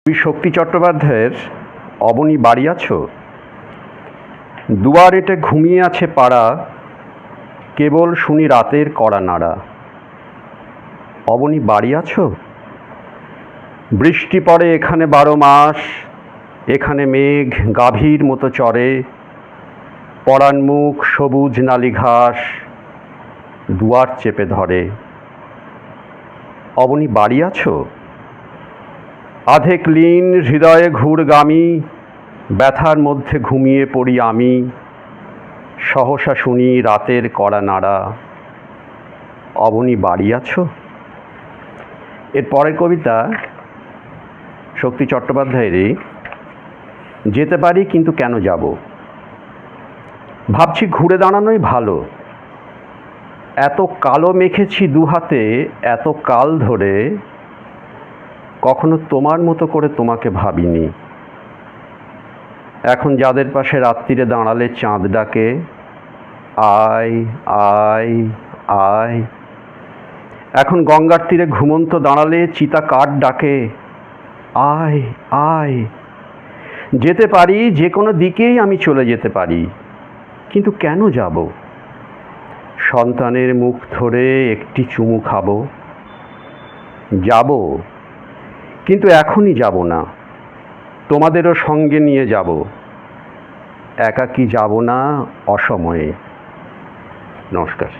তুই শক্তি চট্টোপাধ্যায়ের অবনী বাড়ি আছো? দুয়ার এঁটে ঘুমিয়ে আছে পাড়া, কেবল শুনি রাতের কড়া নাড়া। অবনী বাড়ি আছো? বৃষ্টি পড়ে এখানে 12 মাস, এখানে মেঘ গাভীর মতো চড়ে, পরাণ মুখ সবুজ নালি ঘাস দুয়ার চেপে ধরে। অবনী বাড়ি আছো? আধেক লীন হৃদয়ে ঘুরগামী, ব্যথার মধ্যে ঘুমিয়ে পড়ি আমি, সহসা শুনি রাতের কড়া নাড়া। অবনী বাড়ি আছো? এর পরের কবিতা শক্তি চট্টোপাধ্যায়েরই। যেতে পারি কিন্তু কেন যাব, ভাবছি ঘুরে দাঁড়ানোই ভালো। এত কালো মেখেছি দুহাতে এত কাল ধরে, কখনো তোমার মতো করে তোমাকে ভাবিনি। এখন যাদের পাশে রাত্রিরে দাঁড়ালে চাঁদ ডাকে, আয় আয় আয়। এখন গঙ্গার তীরে ঘুমন্ত দাঁড়ালে চিতা কাঠ ডাকে, আয় আয়। যেতে পারি, যে কোনো দিকেই আমি চলে যেতে পারি, কিন্তু কেন যাব? সন্তানের মুখ ধরে একটি চুমু খাবো, যাব, কিন্তু এখনই যাব না, তোমাদেরও সঙ্গে নিয়ে যাব। একাকী যাব না অসময়ে। নমস্কার।